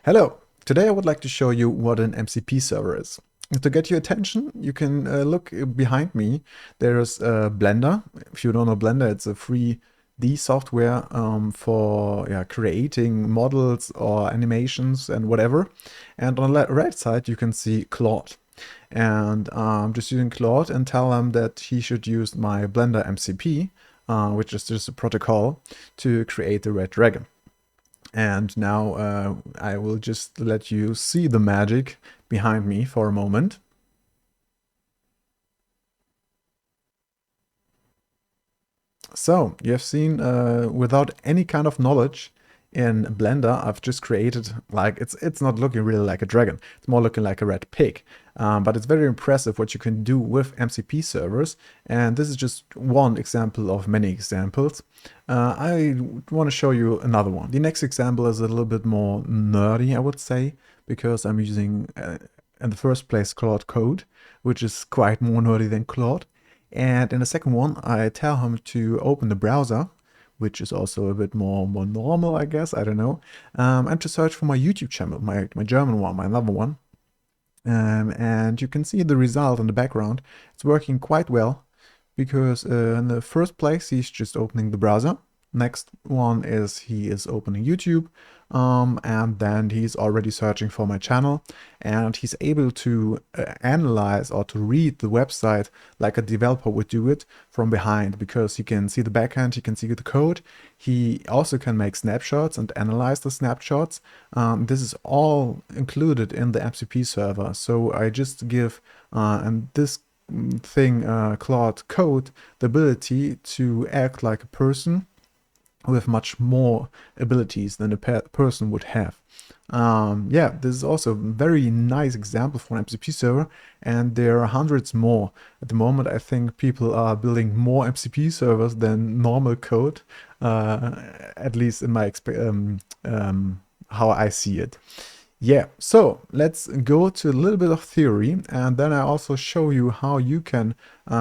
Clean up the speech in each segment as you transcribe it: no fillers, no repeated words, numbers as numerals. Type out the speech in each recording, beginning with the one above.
Hello! Today I would like to show you what an MCP server is. To get your attention, you can look behind me. There's Blender. If you don't know Blender, it's a 3D software for creating models or animations and whatever. And on the right side, you can see Claude. And I'm just using Claude and tell him that he should use my Blender MCP, which is just a protocol, to create the red dragon. And now I will just let you see the magic behind me for a moment. So you have seen without any kind of knowledge in Blender, I've just created, like, it's not looking really like a dragon. It's more looking like a red pig. But it's very impressive what you can do with MCP servers. And this is just one example of many examples. I want to show you another one. The next example is a little bit more nerdy, I would say, because I'm using, in the first place, Claude Code, which is quite more nerdy than Claude. And in the second one, I tell him to open the browser, which is also a bit more normal, I guess, I don't know, and to search for my YouTube channel, my German one, my another one. And you can see the result in the background. It's working quite well because in the first place, he's just opening the browser. Next one is he is opening YouTube, and then he's already searching for my channel, and he's able to analyze or to read the website like a developer would do it from behind, because he can see the backend, he can see the code. He also can make snapshots and analyze the snapshots. This is all included in the MCP server. So I just give this thing, Claude Code, the ability to act like a person with much more abilities than a person would have. Yeah, this is also a very nice example for an MCP server, and there are hundreds more. At the moment, I think people are building more MCP servers than normal code, at least in my how I see it. Yeah, so let's go to a little bit of theory, and then I also show you how you can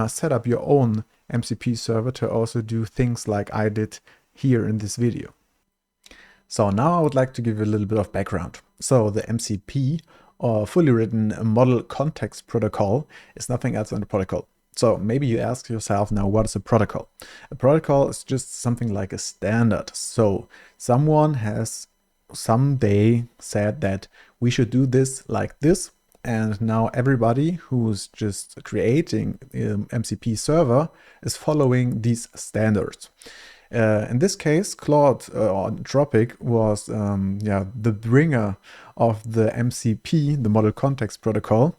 set up your own MCP server to also do things like I did here in this video. So now I would like to give you a little bit of background. So the MCP, or fully written Model Context Protocol, is nothing else than a protocol. So maybe you ask yourself now, what is a protocol? A protocol is just something like a standard. So someone has someday said that we should do this like this, and now everybody who's just creating MCP server is following these standards. In this case, Claude or Anthropic was the bringer of the MCP, the Model Context Protocol,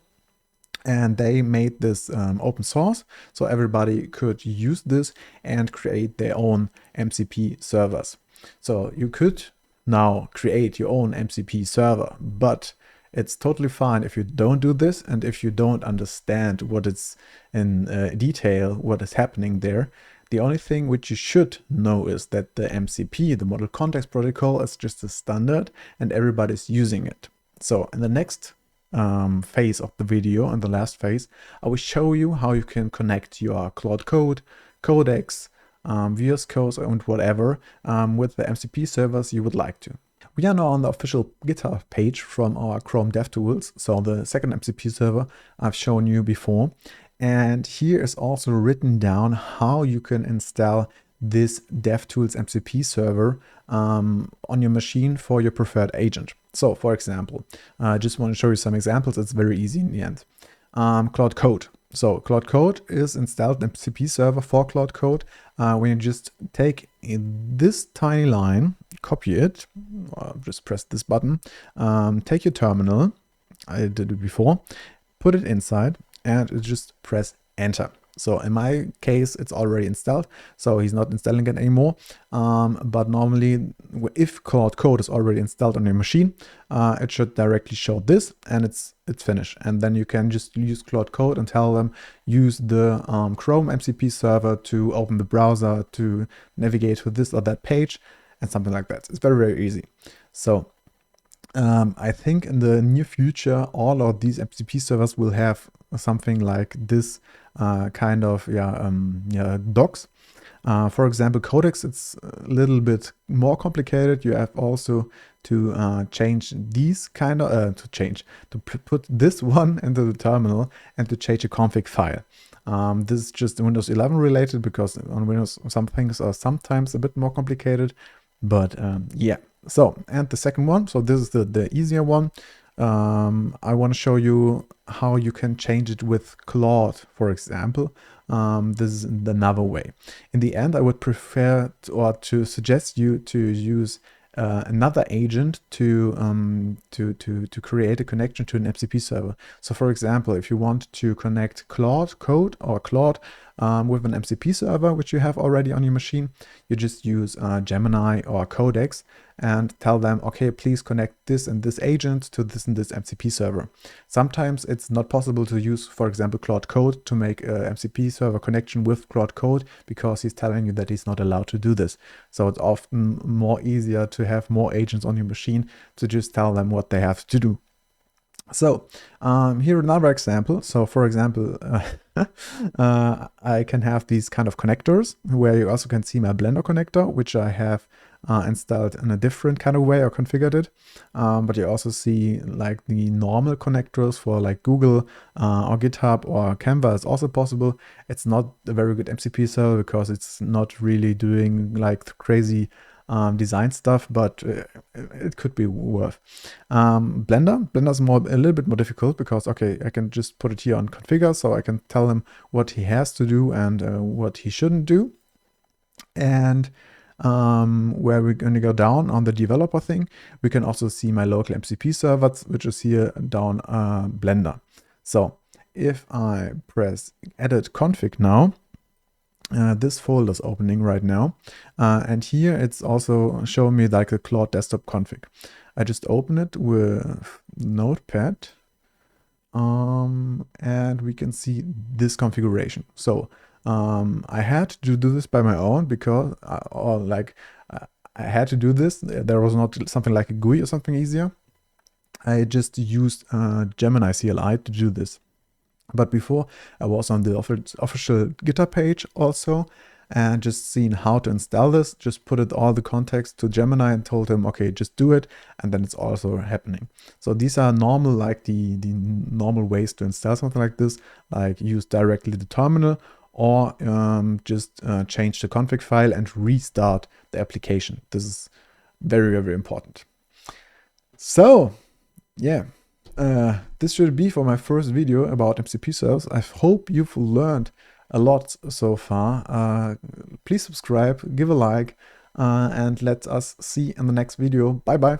and they made this open source, so everybody could use this and create their own MCP servers. So you could now create your own MCP server, but it's totally fine if you don't do this and if you don't understand what is in detail, what is happening there. The only thing which you should know is that the MCP, the Model Context Protocol, is just a standard and everybody's using it. So in the next phase of the video, in the last phase, I will show you how you can connect your Claude Code, Codecs, VS Code and whatever with the MCP servers you would like to. We are now on the official GitHub page from our Chrome DevTools, so the second MCP server I've shown you before. And here is also written down how you can install this DevTools MCP server on your machine for your preferred agent. So for example, I just want to show you some examples. It's very easy in the end. Claude Code. So Claude Code is installed MCP server for Claude Code. When you just take this tiny line, copy it, just press this button, take your terminal, I did it before, put it inside, and just press enter. So in my case, it's already installed, so he's not installing it anymore. But normally, if Claude Code is already installed on your machine, it should directly show this, and it's finished. And then you can just use Claude Code and tell them, use the Chrome MCP server to open the browser, to navigate to this or that page, and something like that. It's very, very easy. So I think in the near future, all of these MCP servers will have something like this kind of docs. For example, codecs, it's a little bit more complicated. You have also to change these kind of, to put this one into the terminal and to change a config file. This is just Windows 11 related, because on Windows some things are sometimes a bit more complicated. But yeah, so, and the second one, so this is the easier one. I want to show you how you can change it with Claude, for example. This is another way. In the end, I would prefer to suggest you to use another agent to create a connection to an MCP server. So for example, if you want to connect Claude Code or Claude with an MCP server, which you have already on your machine, you just use Gemini or Codex and tell them, okay, please connect this and this agent to this and this MCP server. Sometimes it's not possible to use, for example, Claude Code to make a MCP server connection with Claude Code, because he's telling you that he's not allowed to do this. So it's often more easier to have more agents on your machine to just tell them what they have to do. So here another example. So for example, I can have these kind of connectors where you also can see my Blender connector, which I have installed in a different kind of way or configured it. But you also see like the normal connectors for like Google or GitHub or Canva is also possible. It's not a very good MCP server because it's not really doing like crazy design stuff, but it could be worth. Blender's a little bit more difficult, because okay, I can just put it here on configure, so I can tell him what he has to do and what he shouldn't do. And where we're going to go down on the developer thing, we can also see my local MCP server, which is here down Blender. So if I press edit config now, this folder is opening right now, and here it's also showing me like a Claude desktop config. I just open it with Notepad, and we can see this configuration. So I had to do this by my own, because I had to do this. There was not something like a GUI or something easier. I just used Gemini CLI to do this. But before, I was on the official GitHub page also, and just seeing how to install this, just put it all the context to Gemini and told him, okay, just do it, and then it's also happening. So these are normal, like the normal ways to install something like this, like use directly the terminal, or just change the config file and restart the application. This is very, very important. So yeah. This should be for my first video about MCP servers. I hope you've learned a lot so far. Please subscribe, give a like, and let us see in the next video. Bye bye.